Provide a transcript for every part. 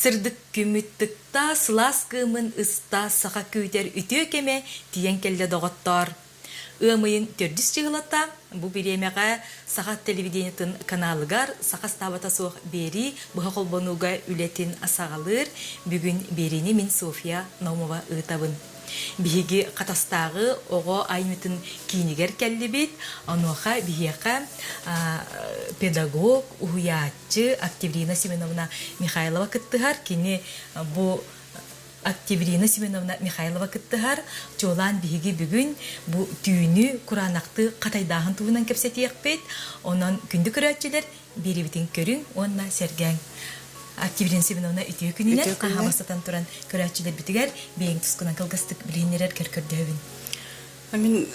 Сырдык күмүттыкта сылас кымын ыста саха күйтер үтө кеме тиен келде доғыттар. Өмайын төрдіс жығылатта, бұл беремеға сағат телевидениятын каналыгар сақас табата соқ бері бұға қолбануға үлетін асағалыр, бүгін беріне мен София Наумова ұйтабын. Биһиги катастагы ого аймытын кинигер келли бит, аноха биһига педагог, уятчы Октябрина Семеновна Михайлова кыттыгар, кини бу Октябрина Семеновна Михайлова кыттыгар, жолан биһиги бүгүн бу түйүнү куранакты катайдагын туунан кепсетиек бит, онон күндү көрөчүлөр бирибитин көрүң, онна серген. Октябрина Семеновна үтіе күнінен қағабастан тұран көрәтшілер бітігер бейін тұсқынан қылғыстық білейінерер көркөрдөбін. Мен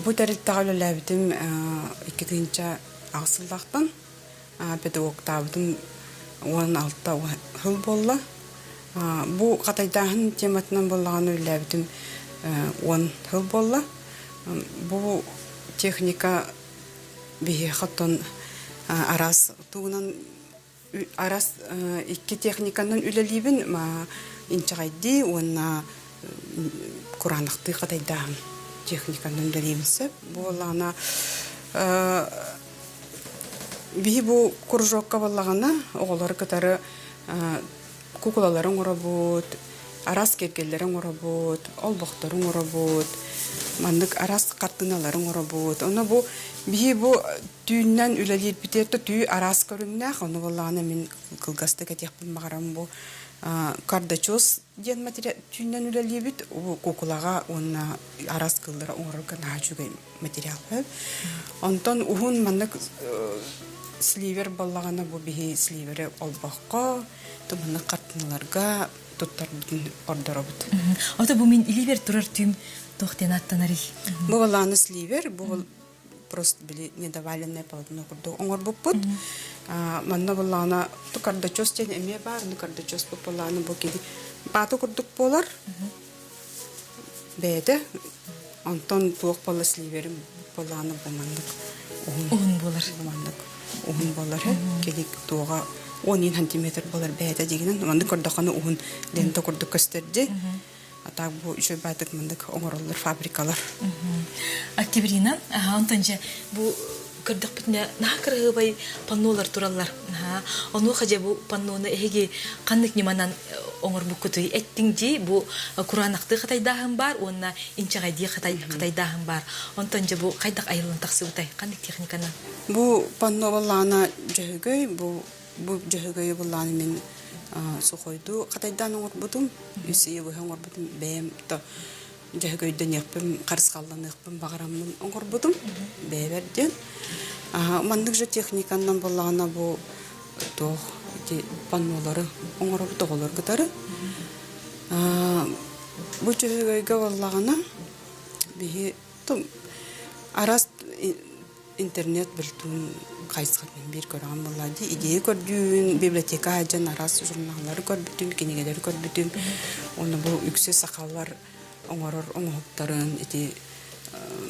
бұл тәріттіға өлі бітім 2-ші ақсылдақтан педагог табытым 16 хыл болла. Бұл қатайдағын тематынан болған өлі бітім 10 хыл болла. Бұл техника бейі қаттан арас туғынан арас икки техниканын үлелибин инчагайди онна куранакты катайдаган техниканын үлелибинсе болана би бу кружокка боллагана оголор катары куклаларын оробот арас кергеллерин оробот олбокторун оробот мандык арас картыналарын оробот оны бу би бу түйүннен үлелер битерде түй арас көрүннах оны боллагана мен кылгасты кетеппин магарам бу кардачос ден материал түйүннен үлелер бит кукулага оны арас кылдыра оңорган хажугай материал онтон ухун мандык сливер боллагана бу би сливер олбакка туманы картыналарга туттар ордоробут ото бу мен иливер турар түйм тохтенаттанари бу боллагана сливер бу просто были недоваленные полотно курду оңор буппут манна боллана тукардачос тен эме бар нукардачос боллана бу кеди бату курдук болар беде антон туок болла сливерим боллана бомандык он болар бомандык он болар кеди туога 10 сантиметр болар беде дегенен мандык курдаканы он лента курдук көстөрдү так бу еще байтык мындык оңороллар фабрикалар. Октябрина, антонже бу кырдык бүтүнө накырыбай паннолар тураллар. Ону хажа бу панноны эги кандык неманан оңор букуту эттиңжи бу куранакты катайдагын бар, онна инчагайди катайдагын бар. Антонже бу кайдак айылын таксыбытай кандык техниканы. Бу паннолана жөгөй бу жөгөй буланы мен сухойду катайдан оңорбутум үсие бу оңорбутум бем то жөгөйдөн яппым карыскалланыппым багараммын оңорбутум беберден мандык же техникандан боллагана бу то паннолары оңорбут оголор кытары бу жөгөйгө боллагана бии то арас интернет билтун кайсыгын бир көргөн болду идея көрдүн библиотека жана арас журналдар көрдүм кенегелер көрдүм оны бул үксө сакаллар оңорор оңоптарын эти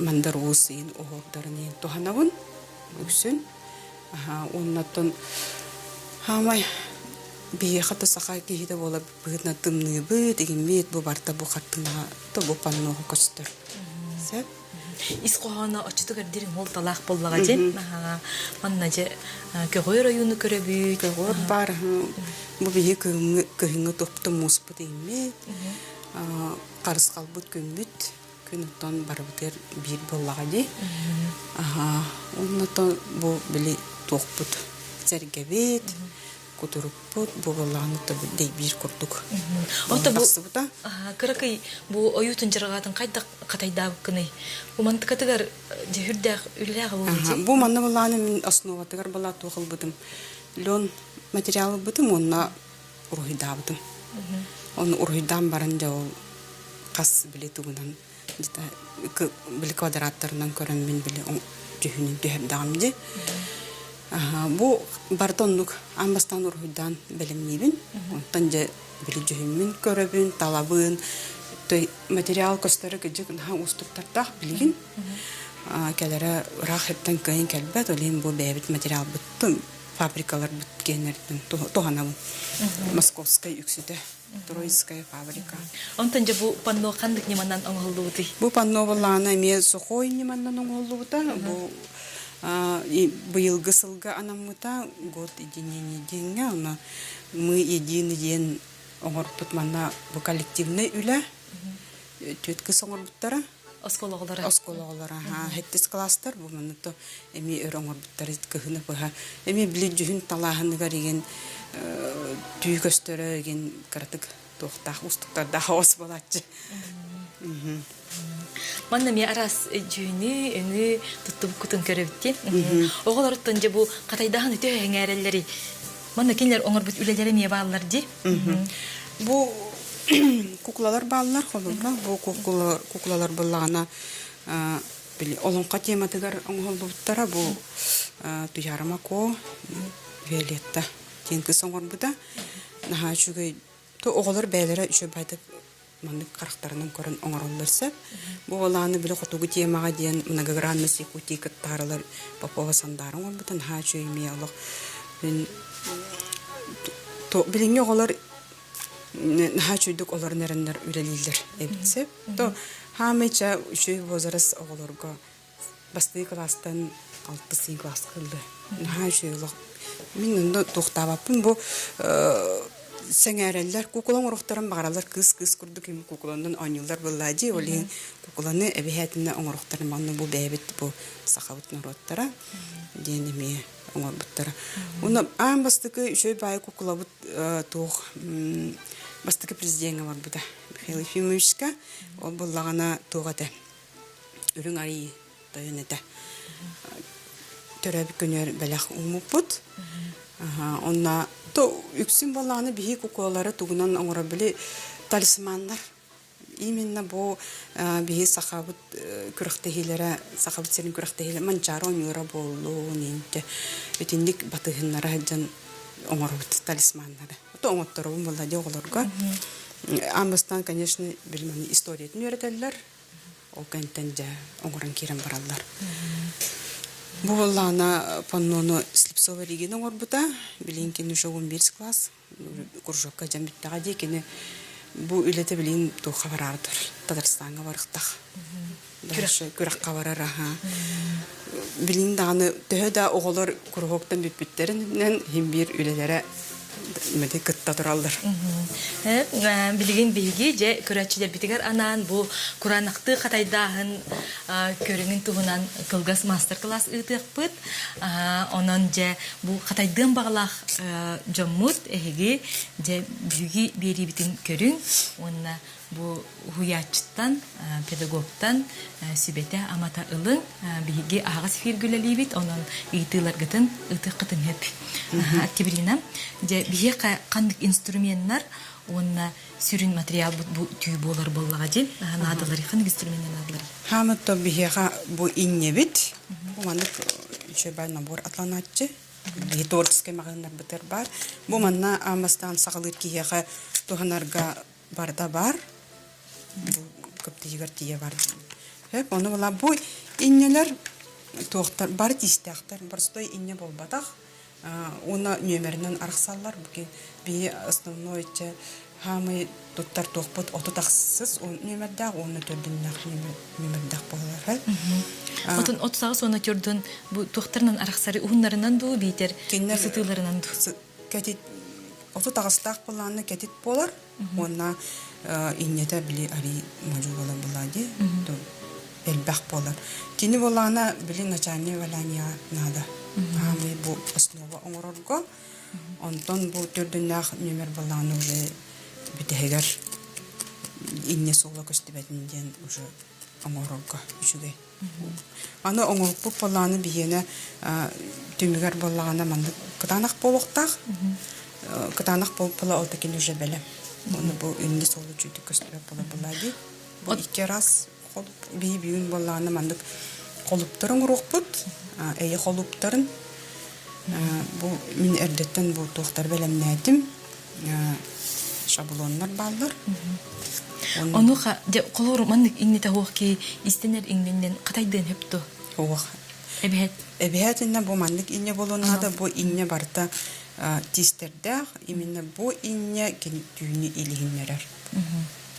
мандарусын оңоптарын туханабын үксүн оннотон хамай бие хата сакай кийде болуп быгына тымныбы деген мет бу барта бу каттына то бу панно көстөр сеп Исқоғана очтығыр дерін ол талақ боллаға жен. Манна же көгой районы көрөбүй. Көгой бар. Бұл бейі көгіңі топты мұспы дейме. Қарысқал бұд көмбіт. Күніктен барбытыр бір боллаға дей. Оннатан бұл білі тоқ бұд. Зәргебет. Кутуруппут бу болланыты дей бир курдук. Ото бу кыракай бу оютун жаргатын кайда катайда кыны. Бу мантыкатыгар жehürдәк үләгә булды. Бу манны болланы мен основатыгар бала тогыл бутым. Лен материалы бутым онна урыйда бутым. Он урыйдан барында ол кас биле тугунан дита бил квадраттарынан көрөн мен биле жehүнүн дөһөддамды. Бу бартонлук амбастан ургудан белемнибин. Онтан же билижүмүн көрөбүн, талабын, той материал көстөрө кежек на устуктартак билген. Келере рахеттен кайын келбет, олен бу бебит материал буттум. фабрикалар бүткенерден тоғанамын. Московская үксіде, Троицкая фабрика. Онтан же бу панно кандык неманан оңоллуды. Бу панно боллағана мен сухой неманнан оңолуыта. Бу быйылгы сылга анамыта год единение деньга. Мы единый день оңорпут манна бу коллективный үлі. Төткіс оңорбуттара. Оскологолары. Оскологолара. Хеттес кластар бу маннато эми өр оңорбуттары кыхына быха. Эми биле жүхін талахыныга деген түйгөстөрө деген кырдык тоқтақ устуктарда хаос болатчы. Манна ми арас жүйүнү өңү туттум кутун көрөбүттен. Оголорттон же бу катайдахан өтө эңерелери. Манна кинлер оңорбут үлелери ми баалар ди. Бу куклалар баалар холубра. Бу куклалар боллагана били олонка тематыгар оңолбуттара бу туярамако Виолетта тенки соңорбута. Наха чугай то оголор бәйләре үчө байтып мандык карактарынан көрөн оңоролларса. Бу оланы биле котугу темага диен многогранный секутик таралар Попова сандарын олбутан ха чөйме алык. То билинге оголор ха чөйдүк олар нерендер үрелилер эбитсе. То хамыча үчө возрас оголорго басты класстан 6 класс кылды. Ха чөйлөк мен онда тоқтабаппын. Бу сәңәрелләр кукулан орохтаран багаралар кыз күрдүк ким кукуландан анылар буллади. Олин кукуланы эбехәтенә оңорохтаран манны бу бәбит бу сахавыт народтара денеме оңорбуттара. Уны ан бастыкы шөй бай кукулабыт тох бастыкы президент бар буда. Михаил Ефимовичка ол буллагана тогата. Үрүң ари тойнета. Төрәб көнер бәләх умупут. Онна то үксин баланы бихи куколары тугунан оңора биле талисмандар. Именно бу бихи сахабыт күрәхтәһиләре, сахабыт серин күрәхтәһиләре манчарон юра болу нинте. Өтиндик батыгыннары хаҗан оңорбут талисманнары. То оңоттору булда диогларга. Амбастан, конечно, билмәни историятын өйрәтәләр. Ол кантанда оңоран кирен бараллар. Бу баллана паннону Слепцова Регина оңорбута, билинкин уже 11 класс, кружокка жамбиттага декени бу үлете билин ту хабарардыр. Татарстанга барыктак. Күрәккә барара. Билин даны төһөдә оголор кружоктан биппиттеринен һәм бир үлеләре мәдә кытта торалдар. Билген билги же көрәчиләр битигәр анан бу Куранакты катайдаһын көрүңүн тугунан кылгас мастер-класс ытыкпыт. Онон же бу катайдын баглах жоммут эги же билги бери битин көрүң. Онна бу хуячтан педагогтан сибете амата ылын билги агыс фиргүлелибит. Онон ыйтылар гытын ытыкытын хеп. Актибилинам же бие кандык инструменттар онна сүрүн материал бу түй болар боллага дил надалар кандык инструменттер надалар. Хаматта биега бу иннебит. Бу мандык чөбай набор атланатчы. Би творческий магазиндар битер бар. Бу манна амастан сагылыр киега туханарга барда бар. Бу көптегер тие бар. Хеп аны була бу иннелер токтар бар тистактар. Барстой инне болбатак. Она номернен архсаллар буки би основной че хамы туттар тохпот ототаксыз он номерда оны төрдүннак номерда болар. Отун 30 оны төрдүн бу тохтарнан архсары ууннарынан ду битер сытыларынан ду. Кетит ототакстак боланы кетит болар. Она иннете били ари мажула булади. То элбах болар. Тини болана били начальник валания надо. Ами бу основа оңорорго. Онтон бу төрдүннак номер баланы уже битегер инне сола көстүбетинден уже оңорорго үчүгө. Аны оңорпу баланы биене түмүгөр баланы манда кытанак болуктак. Кытанак болуп отакин уже белем. Оны бу инне сола жүдү көстүбет булади. Бу 2 раз бийбүйүн баланы манда колуптарын урукпут. Эйе холуптарын бу мин эрдеттен бу тохтар белемнәдим. Шаблоннар балдар. Онуха же колор мандык инне тагык ки истенер иңнен катайдын хепту. Ох. Эбет. Эбиһэтинне бу маннык инне болунаада бу инне барта тистердэх именно бу инне кен түйүнү илиһиннерер.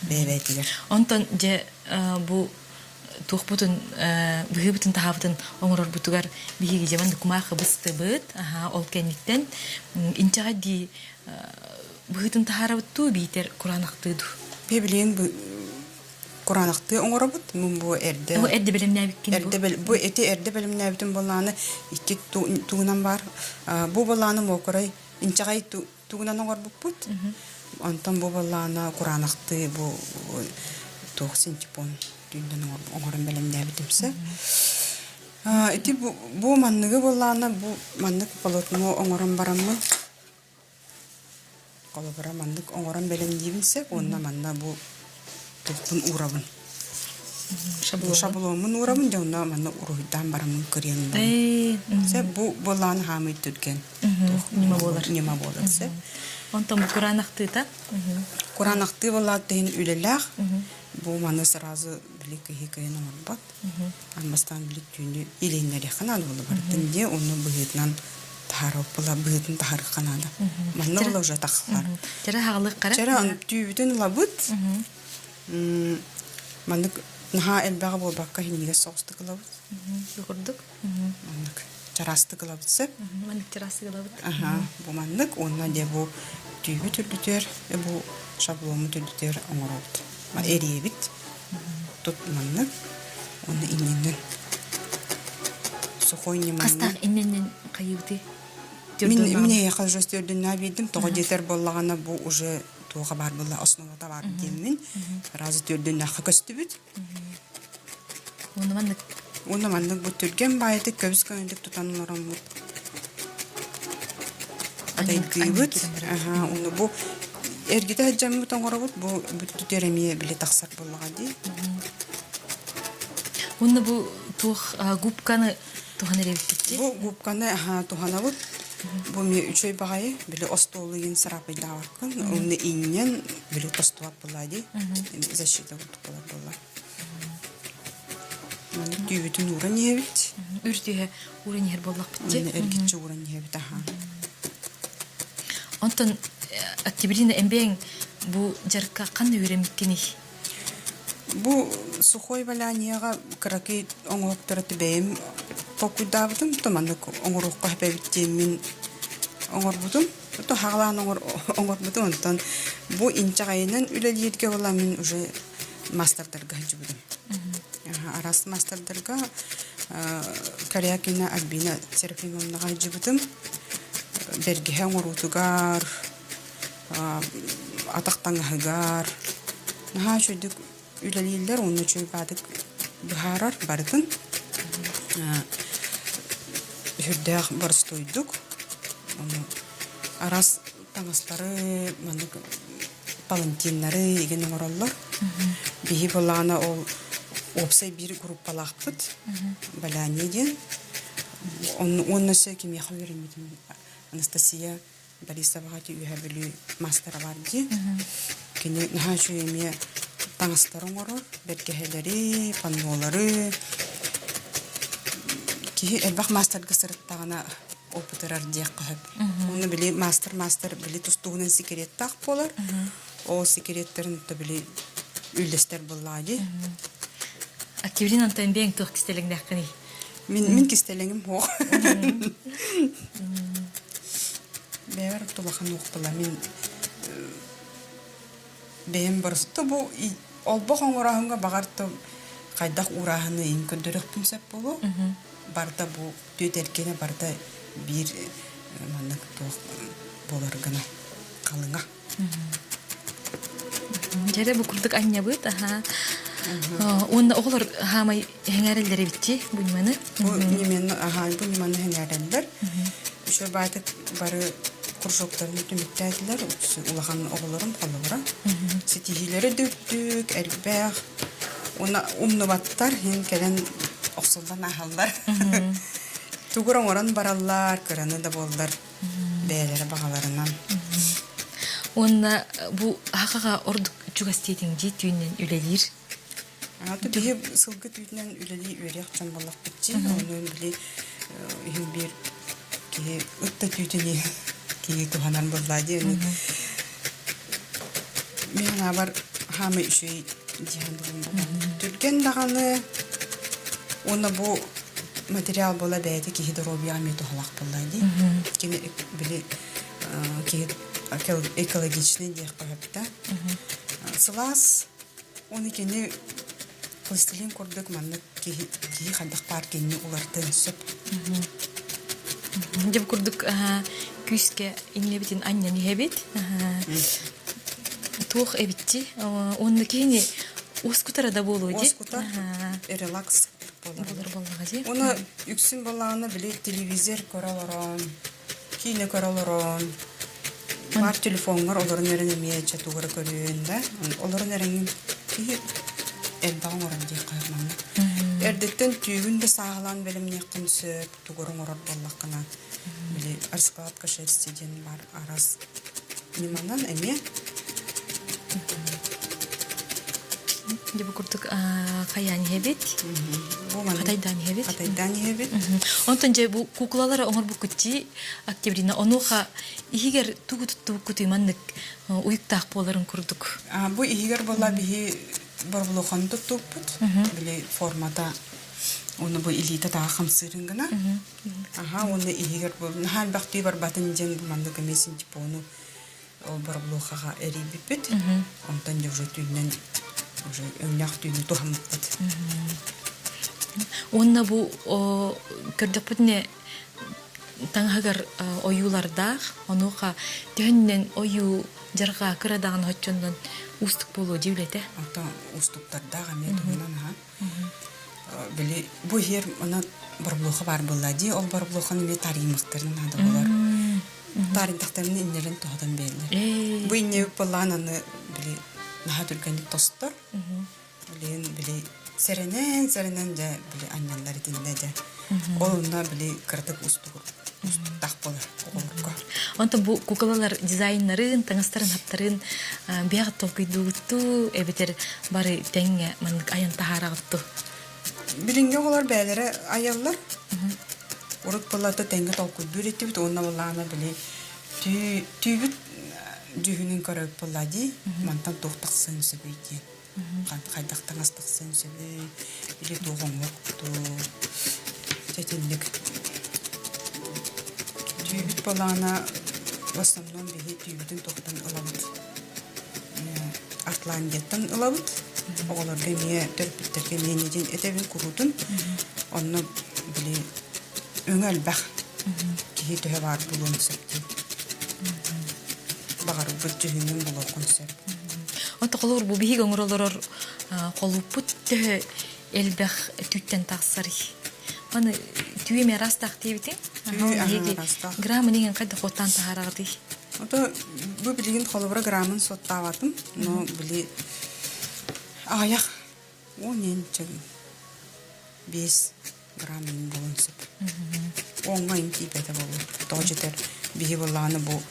Бэбэтигер. Онтон же бу тухбутун быһыбытын тахабытын оңорор бутугар биһиги жаман кумаха быстыбыт. Ол кенниктен инчага ди быһытын тахарабыттуу биитер куранактыыду. Беблин бу Куранакты оңоробут мун бу эрде. Бу эрде белемнәбиккин Бу эти эрде белемнәбитин болланы икки тугунан бар. Бу болланы мокорай инчагай тугунан оңорбуппут. Антон бу болланы Куранакты бу 9 пон дүйнөн оңорон белемнәбитимсе. Эти бу манныгы болланы бу маннык болотну оңорон бараммы. Колобара маннык оңорон белемдибинсе, онна манна бу тухтун урабын. Шабломун урабын жонна манна уруйдан барамын кырыян. Се бу болан хамый түрген. Нима болар. Нима болар се. Онтон бу куранакты та. Куранакты болат дейин үлелах. Бу маны сразу билик хикаен олбат. Аммастан билик түнү илиннери ханал болу бар. Динде оны быгытнан тарап була быгытын тахар канада. Манна була уже тахлар. Жара хаглык кара. Жара түйбүтүн лабыт. Мандык наха элбага болбакка хиниге соосты кылабыз. Югурдук. Мандык жарасты кылабыз сеп. Мандык жарасты кылабыз. Бу мандык онна де бу түйбү түрдүтөр, бу шаблону түрдүтөр оңоробут. Ма эриебит. Тут мандык онна иннен. Сухой не мандык. Кастак иннен кайыбыты. Мне я хожу стерден на видим, то детер боллагана бу уже туга бар була основада бар демин. Разы төрдөн нахы көстүбүт. Оны мандык бу түрген байты көбүс көндүк тутанларым бу. Адай күйбүт. Оны бу эргите хаджам тоңоробут бу бүттүтеремие биле таксар боллага ди. Оны бу тух губканы туханеребитти. Бу губканы туханабыт. Бу ме үчөй багай биле остолыгын сарапай даваркын. Оны иннен биле тостуап булади. Защита буткалар болла. Маны түйбүтүн уран ебит. Үртүе уран ер боллак битти. Эргитчи уран ебит Онтон Октябрина эмбең бу жарка кандай үйренмеккени? Бу сухой валяниега краки оңоктыраты бейм покудавдым томанык оңорукка хепебиттим мен оңорбудум. То хаглан оңорбудум онтон бу инчагайнын үлелиетке бола мен уже мастердарга жибудум. Арас мастердарга Карякина Альбина Серафимовнага жибудум. Бергеhe оңорутугар атактаңыгар наха чөйдүк үлелийлер оны чөй бадык бахарар бардын. Хүрдәк барстойдук. Арас таңастары, мандык палантиннары еген оңораллар. Бихи болана ол опсай бир группалақпыт. Баланеден. Онны сөйкеме қойырымедім. Анастасия Борисоваға үйе білі мастера бар де. Кені наға жүйеме таңастары оңорор. Бергехелері, панолары. Ки элбах мастерга сырыттагына опытырар дияк кыһып. Оны били мастер били тустугунан секрет так болар. О секреттерин да били үлдестер буллади. Октябрина антан бең тух кистелеңдәккени. Мин кистелеңим хо. Бәр тулахан уктыла мин бәм барысты бу олбох оңорахынга багарты кайдак урахыны ин көндөрөкпүн сеп болу. Барда бу төтеркене барда бир маннык тох болар гана калыңа. Жере бу курдук анья быт, онда оглар хамай хеңәрелдер битти бу ниманы. Бу немен бу ниманы хеңәрелдер. Ошо байтык бары куршоктарын түмүттәдиләр, улаган огларым калыбыра. Сетихиләре дөктүк, әлбәх. Она умнубаттар хин келен оксолдан ахаллар. Тугуран оран бараллар, кыраны да болдар. Бәйләре багаларынан. Онна бу хакага ордук чугастетин житүнен үлелир. Аты бие сылгы түйінен үлелі өрек чамбалақ бітчі. Оның біле бір кеге ұтта түйтіне кеге туғанан боллады. Мен абар хамы үшей дияндығым болған. Түрген дағаны оны бұл материал бола бәйті кеге дұробия ме туғалақ боллады. Кеге біле кеге экологичный дейік қойыпта. Сылас оны кені пластилин көрдік манны кеге қандық бар кені оларды сөп. Деп көрдік күске инлебетін аннан ебет. Туық әбітті. Оны кені оскутарада болу де? Оскутар, релакс Болар болаға де? Оны үксін болағына біле телевизор көралырын, кейіні көралырын, бар телефонғар оларын әрін емей чатуғыры көрейін да. Оларын әрін кейі әлбағын орын дей қайырманы. Әрдеттен түйгін де сағылан бәлімне қымсы тұғырын орыр болақына. Біле арскалатқа шәрістеден бар арас. Неманан әме? Деп көрдік қаян ебет? Қатайдан ебет? Қатайдан ебет. Онтан же бұл куклалары оңыр бұл күтті октябрина. Онуға егер тұғы-тұтты күтіманнық ұйықтақ боларын көрдік. Бұл егер бола бейі барбулухан тұттық бұд. Біле формада оны бұл илита таға қамсырын ғына. Оны егер бұл нахал бақты бар батын ден бұмандық емесін типа оны барбулухаға әрі біппет. Онтан же уже түйінен уже өңнақ түйіні тұхамық бұд. Онна бұл көрдік бұдне таңғағар ойулардақ, онуға түйіннен ойу жарға кырадағын хотчондан устық болу деулеті? Ата устықтардағы мен тұғынан. Біле, бұл ер оны барбулуға бар болады. Ол барбулуғаны мен тарихымықтарын ады болар. Тарихтақтарын иннерін тұғадан бәйлі. Бұл инне болған аны біле наға түргенік тостыр. Біле сәрінен де біле аннанлар етінде де. Олында біле кірдік устықтақ болар. Онта бұл куколалар дизайнларын, таңыстарын хаптарын бияғыт тоқыйдуғытту, әбетер бары тәңе манық аян тахарағытту. Білінге олар бәлері аялар. Орыт болады тәңе толқыйду ретті біт, онына болағына біле түйбіт дүйінің көріп болады, мантан тоқтақсын сөбейді. Қайдақтан астықсын сөбей, біле тоғын оқты, тәтіндік. Түйбіт болағына в основном бейі түйбітін тоқтан ұлабыд. Артландеттен ұлабыд. Оғыларға мие төрпіттерге менеден әтәбін құрудын. Оны біле өңәл бәқ кейі түйе бар бұлын сөпті. Бағару бұл жүхінен бұл оқын сөп. Онта қолуыр бұл бейгі оңыролырыр қолу бұт түйе әлбәқ түйттен тақсары. Оны түйе ме растақ дейбітін? Түйе растақ. Грамы неген қайды қоттан тағарағыды? Бұл білген қолуыра грамын соттаватым. Но біле аяқ 10 5 грамын болын сөп. Оңайын кейбәді болу. Тоғжетер бейі болағаны бұл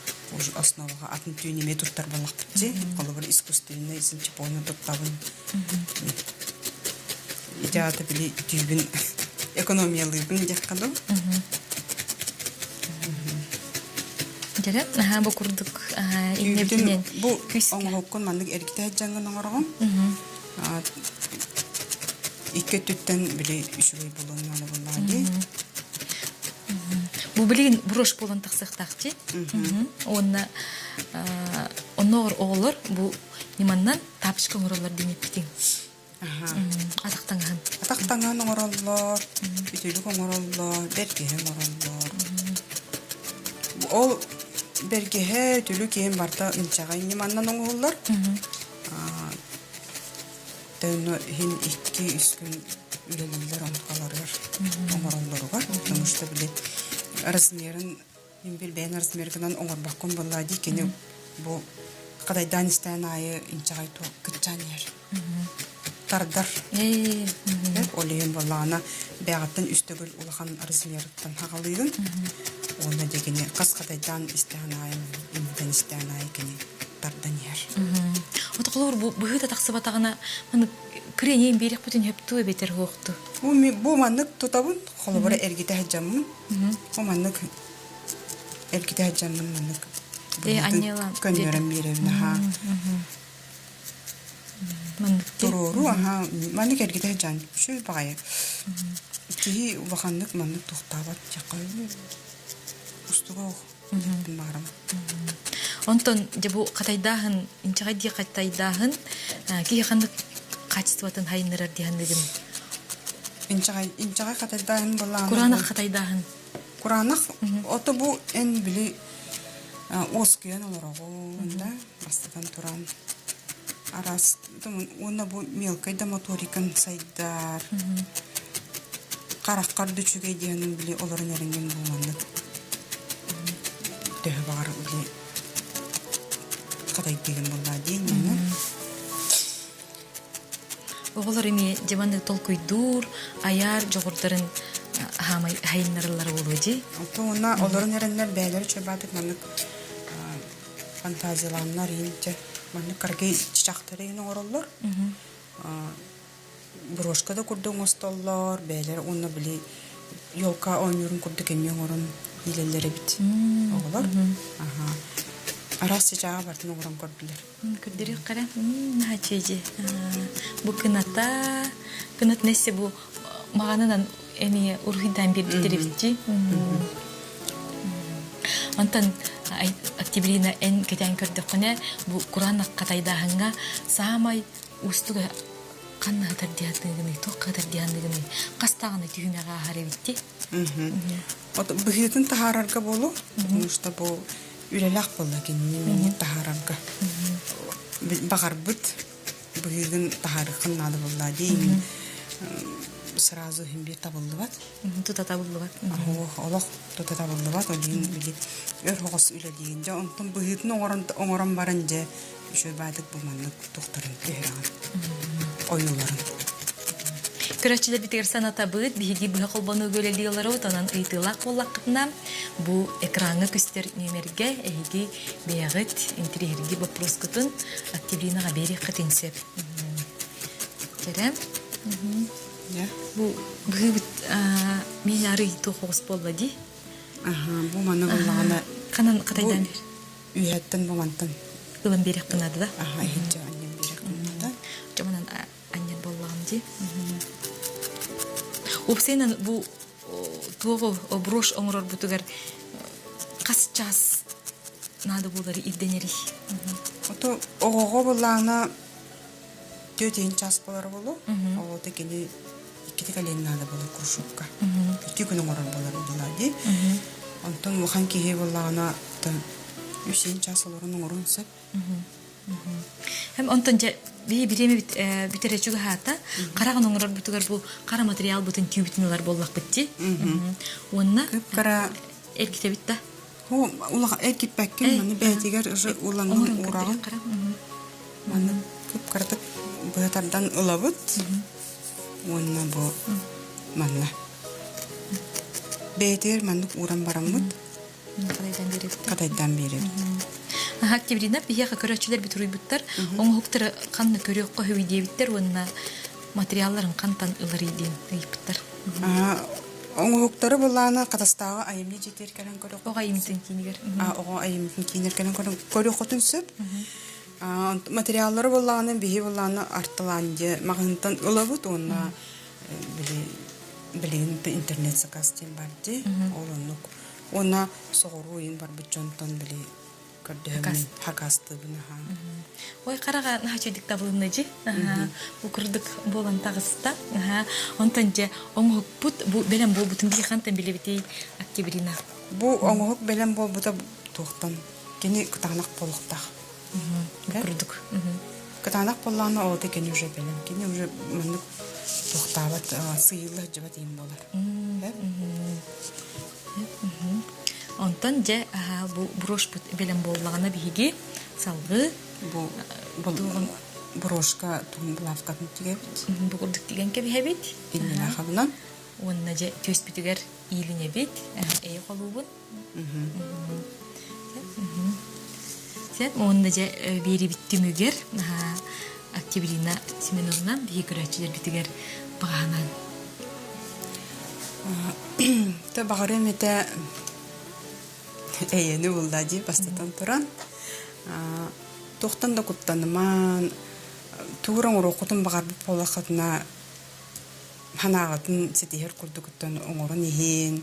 основаға атын түйінеме тұттар болақ бітте. Қолы бір искусственный ісін чипоны тұттабын. Идеаты біле түйбін экономиялығын дек қаду. Жәрі, бұл күрдік иннебінен күске. Бұл оңғыққын мандық әргіті әджаңын оңырғын. Икі түттен біле үшілей болуын болады. Бұл білген бұрыш болын тақсықтақты. Онна оғылыр бұл неманнан тапышқа оңыралар демеп бітін. Атақтаңған. Атақтаңған оңыралар, бүтілік оңыралар, бәргеhe оңыралар. Ол бәргеhe түлік ең барда үнчағай неманнан оңыралар. Тәуіні хен 2-3 күн үлелілер оңыралар оңыраларға. Потому что біле размерін, мен білбәйін размергінен оңырбаққын болады екені бұл қадайдан істәйін айы үнчағай туақ күтчан ер. Тардар. Олейін болағына бәғаттан үстігіл ұлақан размеріттен хағалыйын. Оны дегені қас қадайдан істәйін айын, үміден істәйін айы кені тардан ер. Ота қолыр бұғыда тақсы батағына Кренен берек бүтін хөпту бетер хоқты. Бу маннык тутабын холобора эргите хаджаммын. Бу маннык эргите хаджаммын маннык. Аннела Көннөрөн беребин ха. Туруру аха маннык эргите хаджан. Şu багай. Ки ваханнык маннык тухтабат жакай. Устуга барам. Онтон жабу катайдаһын, инчага ди катайдаһын, ки ханнык качестватын хайнырар дигәнлеген. Инчага катайдаһын булган. Куранак катайдаһын. Куранак ото бу эн били оскыян олорого да бастан туран. Арас уна бу мелкайда моторикан сайдар. Караккар дүчүгө дигәнен били олорун эренген булганды. Дәһ бар били катай деген булда дейм. Оголор эми жаманды толкуйдур, аяр жогурдарын хамай хайнарлар болуди. Туна олорун эреннер бәйлер чөбатык манык фантазияланнар инче. Манык каргы чачактары ин ороллор. Брошкада курдуң остоллор, бәйлер уна били йолка ойнурун курдук эми орун илелери бит. Оголор. Аха. Арасы жаға бартын оғыран көрділер. Көрдері қара, хачеже. Бұ кыната, кынат нәсе бұ мағанынан әме ұрғыдан бердіктері бітті. Онтан Октябрина ән кетен көрді құне, бұ Құранақ қатайдағынға сағамай ұстығы қанна қатар диядығыны, тоқ қатар диядығыны, қастағыны түйімеға ағары бітті. Бұхетін тағарарға болу, ұшта бұл Үлелак болла кенне мен тахаранка. Багар бут бүгүн тахарыкын нады болла дейм. Сразу химбир табылды бат. Тута табылды бат. Олох тута табылды бат. Один биги өр хогос үле дегенде онтон бүгүн оңорон барынже шөй бадык булманны докторун берген. Оюларын. Көрәчелер битер саната быт биги бу колбону гөлелдиләр отанан ыйтылак боллакытна бу экранга күстер нөмерге эги бегет интерьерге вопрос кытын Октябринага берек кытынсеп. Терем. Я. Бу быт миллиарды тохос боллади. Бу маны булганы канан кытайдан бер. Үйәттен булмантын. Кылым берек кынады да. Хиҗа аннан берек кынады. Жаманан аннан боллаган ди. Опсенен бу туого брош оңрор бутугар кас час надо булары идденери. Ото огого булана 4 час болар болу. О текени 2 кален надо болу куршукка. 2 күн оңрор болар булади. Антон мохан кие булана 3 час олорун оңрон сеп. Hem ondan ja bireме битеречүгө хата караган оңрор бутугар бу кара материал бутун түйбүтүнөр боллак битти. Онна кара эрките битта. Хо улага эркит баккен маны бәтигер уланган урагын. Маны күп каратып бытардан улабыт. Онна бу манна. Бәтер маны уран барамыт. Катайдан берет. Октябрина бияга көрөчүлөр бит уруйбуттар. Оңуктар канны көрөккө хөйдебиттер, онна материалларын кантан ылыр идин ыйыптар. Оңуктары буланы катастагы айымны жетер келен көрөк. Ога айымтын кинигер. Ога айымтын кинер келен көрөк отунсып. Материаллары буланы бии буланы артыланды. Магынтан ылабыт онна билин интернет закастен барды. Олонук. Ona soğuruyin var bu çantan bile kadehmin hakastı buna ha. Oy karaga naçedik tabulunacı. Bu kırdık bolan tağısta. Ontanca onu put bu belen bol butun bir kantan bile biti Oktyabrina. Bu onu belen bol buta toxtan. Keni kıtanak bolukta. Kırdık. Kıtanak bollanı oldu keni уже belen. Keni уже manık toxtavat sıyılı cıvatayım bolar. Ondan ja bu broş belen bolлагана биги салгы bu broşka tumblafkatın tügebit. Bu kurduk digen ke bihebit. İnne xabnan. Onunla ja tös bitiger iyiline bit. Ey qalubun. Sen onunla ja beri bitti müger. Октябрина Семеновна бие көрәчилер битигер баганан. Та багарым ите эйени булдади бастатан туран. Тохтан да куттаныман туран урокутун багар полахатна ханагатын сетихер курдугуттан оңорун ихин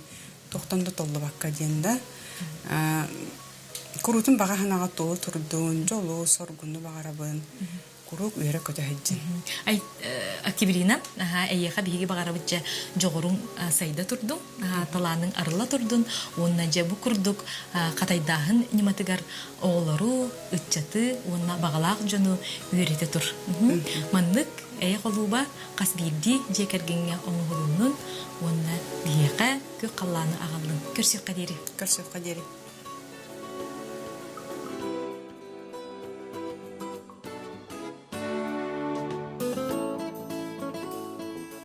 тохтан да толлу бакка диенда. Курутун бага ханага тол турдун жолу соргуну багарабын. Курук үйрө көтө хеджин. Ай Октябрина эйеха биге багарабытча жогорун сайда турдум. Таланың арыла турдун. Онна же бу курдук катайдахын ниматыгар оолору ытчаты онна багалак жону үйрөтө тур. Маннык эйе колуба касбирди жекергенге оңгурунун онна биега кө калланы агалдын. Көрсөк кадери. Көрсөк кадери.